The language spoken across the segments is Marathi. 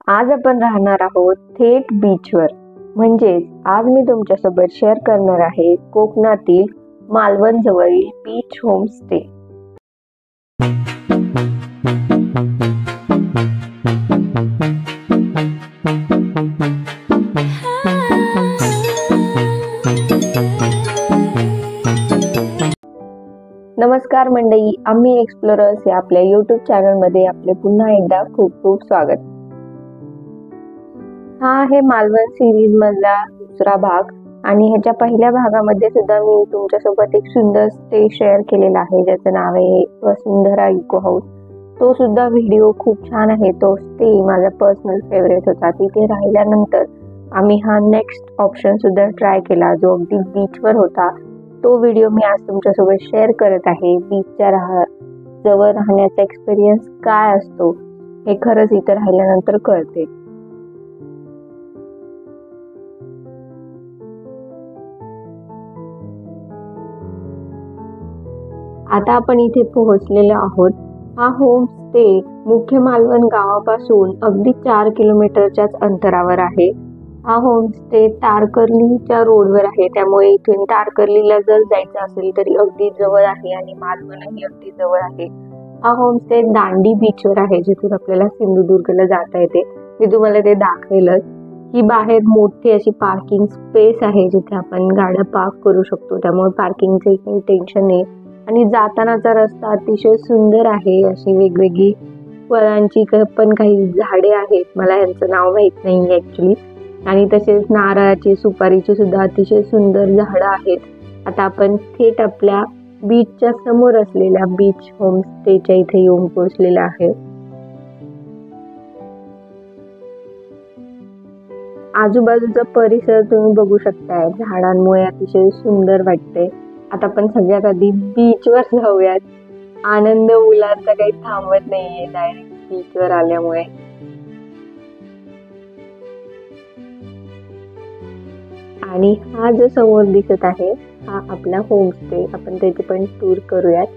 आज आपण राहणार आहोत थेट बीचवर. म्हणजेच आज मी तुमच्यासोबत शेअर करणार आहे कोकणातील मालवण जवळील बीच होमस्टे. नमस्कार मंडळी, आम्ही एक्सप्लोरर्स या आपल्या यूट्यूब चॅनलमध्ये आपले पुन्हा एकदा खूप खूप स्वागत. हा आहे मालवण सिरीज मधला दुसरा भाग आणि ह्याच्या पहिल्या भागामध्ये सुद्धा मी तुमच्यासोबत एक सुंदर स्टे शेअर केलेला आहे ज्याचं नाव आहे वसुंधरा इको हाऊस. तो सुद्धा व्हिडिओ खूप छान आहे. तो स्टे माझा पर्सनल फेवरेट होता. तिथे राहिल्यानंतर आम्ही हा नेक्स्ट ऑप्शन सुद्धा ट्राय केला जो अगदी बीचवर होता. तो व्हिडिओ मी आज तुमच्यासोबत शेअर करत आहे. बीचच्या जवळ राहण्याचा एक्सपिरियन्स काय असतो हे खरंच इथे राहिल्यानंतर कळते. आता आपण इथे पोहोचलेलो आहोत. हा होम स्टे मुख्य मालवण गावापासून अगदी 4 किलोमीटरच्याच अंतरावर आहे. हा होम स्टे तारकर्लीच्या रोडवर आहे, त्यामुळे इथून तारकर्लीला जर जायचं असेल तरी अगदी जवळ आहे आणि मालवणही अगदी जवळ आहे. हा होम स्टे दांडी बीचवर आहे, जिथून आपल्याला सिंधुदुर्गला जाता येते. मी तुम्हाला ते दाखवेलच. ही बाहेर मोठी अशी पार्किंग स्पेस आहे जिथे आपण गाड्या पार्क करू शकतो, त्यामुळे पार्किंगचे काही टेन्शन नाही. आणि जातानाचा रस्ता अतिशय सुंदर आहे. अशी वेगवेगळी फळांची पण काही झाडे आहेत, मला यांचं नाव माहित नाही ऍक्च्युली. आणि तसेच नारळाची सुपारीची सुद्धा अतिशय सुंदर झाडं आहेत. आता आपण थेट आपल्या बीचच्या समोर असलेल्या बीच होमस्टेच्या इथे येऊन पोहोचलेला आहे. आजूबाजूचा परिसर तुम्ही बघू शकताय, झाडांमुळे अतिशय सुंदर वाटते. आता आपण सगळ्यात आधी बीचवर जाऊयात. आनंद मुलांचा काही थांबत नाहीये डायरेक्ट बीचवर आल्यामुळे. आणि हा जो समोर दिसत आहे हा आपला होमस्टे. आपण त्याची पण टूर करूयात.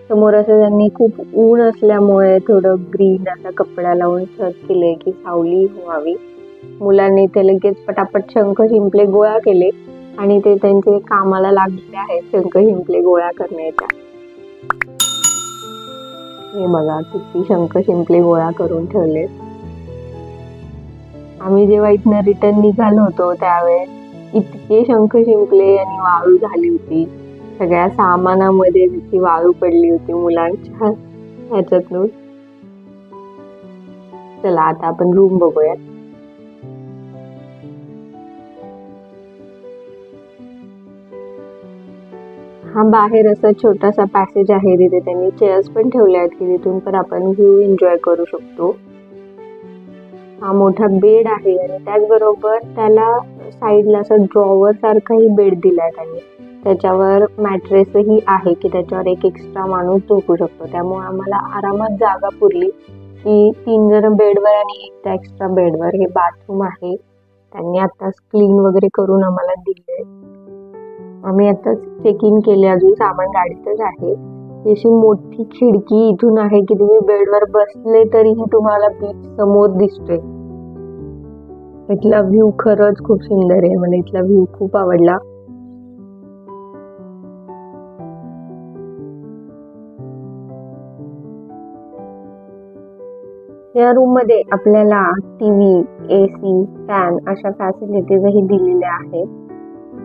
समोर असं त्यांनी खूप ऊन असल्यामुळे थोडं ग्रीन असा कपडा लावून छत केले की सावली व्हावी. मुलांनी ते लगेच पटापट शंख शिंपले गोळा केले आणि ते त्यांचे कामाला लागलेले आहेत शंख शिंपले गोळा करण्याच्या. हे बघा किती शंख शिंपले गोळा करून ठेवले. आम्ही जेव्हा इथनं रिटर्न निघालो होतो त्यावेळेस इतके शंख शिंपले आणि वाळू झाली होती. सगळ्या सामानामध्ये तिची वाळू पडली होती मुलांच्या ह्याच्यातून. चला आता आपण रूम बघूयात. हा बाहेर असा छोटासा पॅसेज आहे, तिथे त्यांनी चेअर्स पण ठेवल्या आहेत की तिथून पण आपण व्ह्यू एन्जॉय करू शकतो. हा मोठा बेड आहे आणि त्याचबरोबर त्याला साईडला असं ड्रॉवर सारखाही बेड दिलाय त्यांनी. त्याच्यावर मॅट्रेसही आहे की त्याच्यावर एक एक्स्ट्रा माणूस झोपू शकतो. त्यामुळे आम्हाला आरामात जागा पुरली की 3 जण बेडवर आणि एक त्या एक्स्ट्रा बेडवर. हे बाथरूम आहे, त्यांनी आताच क्लीन वगैरे करून आम्हाला दिले. आम्ही आताच चेक इन केले, अजून सामान गाडीतच आहे. अशी मोठी खिडकी इथून आहे की तुम्ही बेडवर बसले तरीही तुम्हाला बीच समोर दिसतोय. इथला व्ह्यू खरंच खूप सुंदर आहे. मला इथला व्ह्यू खूप आवडला. या रूम मध्ये आपल्याला टीव्ही, AC, फॅन अशा फॅसिलिटीजही दिलेल्या आहेत.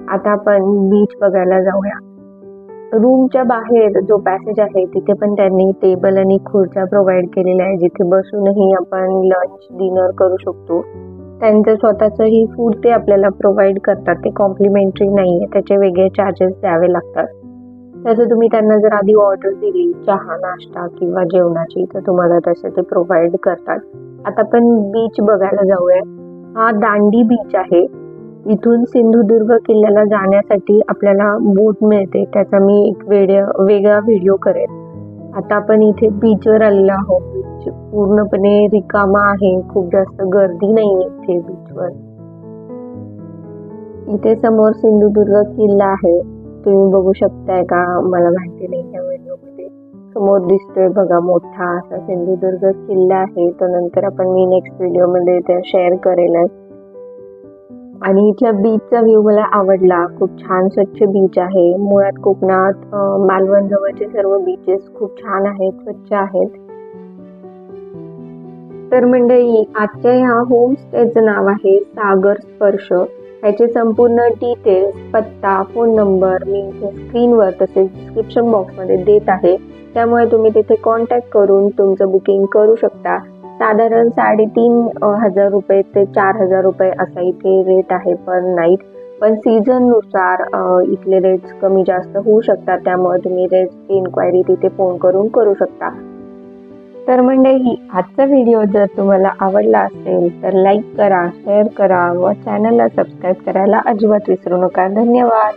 आता आपण बीच बघायला जाऊया. रूमच्या बाहेर जो पॅसेज आहे तिथे पण त्यांनी टेबल आणि खुर्च्या प्रोव्हाइड केलेल्या आहे, जिथे बसूनही आपण लंच डिनर करू शकतो. त्यांचं स्वतःचंही फूड ते आपल्याला प्रोव्हाइड करतात. ते कॉम्प्लिमेंटरी नाहीये, त्याचे वेगळे चार्जेस द्यावे लागतात. तसं तुम्ही त्यांना जर आधी ऑर्डर दिली चहा, नाश्ता किंवा जेवणाची, तर तुम्हाला तसे ते प्रोव्हाइड करतात. आता आपण बीच बघायला जाऊया. हा दांडी बीच आहे. इथून सिंधुदुर्ग किल्ल्याला जाण्यासाठी आपल्याला बोट मिळते, त्याचा मी एक वेगळा व्हिडिओ करेन. आता आपण इथे बीचवर आलेलो आहोत. बीच पूर्णपणे रिकामा आहे, खूप जास्त गर्दी नाही इथे बीचवर. इथे समोर सिंधुदुर्ग किल्ला आहे, तुम्ही बघू शकताय का मला माहिती नाही या व्हिडिओ मध्ये. समोर दिसतोय बघा मोठा असा सिंधुदुर्ग किल्ला आहे. तो नंतर मी नेक्स्ट व्हिडिओमध्ये ते शेअर करेलच. आणि इथल्या बीचचा व्ह्यू मला आवडला. खूप छान स्वच्छ बीच आहे. मुळात कोकणात मालवण जवळचे सर्व बीचेस खूप छान आहेत, स्वच्छ आहेत. तर मंडळी, आजच्या ह्या होमस्टेचं नाव आहे सागर स्पर्श. ह्याचे संपूर्ण डिटेल्स, पत्ता, फोन नंबर मी इथे स्क्रीनवर तसेच डिस्क्रिप्शन बॉक्समध्ये देत आहे. त्यामुळे तुम्ही तिथे कॉन्टॅक्ट करून तुमचं बुकिंग करू शकता. साधारण 3,500 रुपये ते 4,000 रुपये असा इथे रेट आहे पर नाईट. पण सीझननुसार इथले रेट्स कमी जास्त होऊ शकतात. त्यामुळे तुम्ही रेट्सची इन्क्वायरी तिथे फोन करून करू शकता. तर मंडळी, आजचा व्हिडिओ जर तुम्हाला आवडला असेल तर लाईक करा, शेअर करा व चॅनलला सबस्क्राईब करायला अजिबात विसरू नका. धन्यवाद.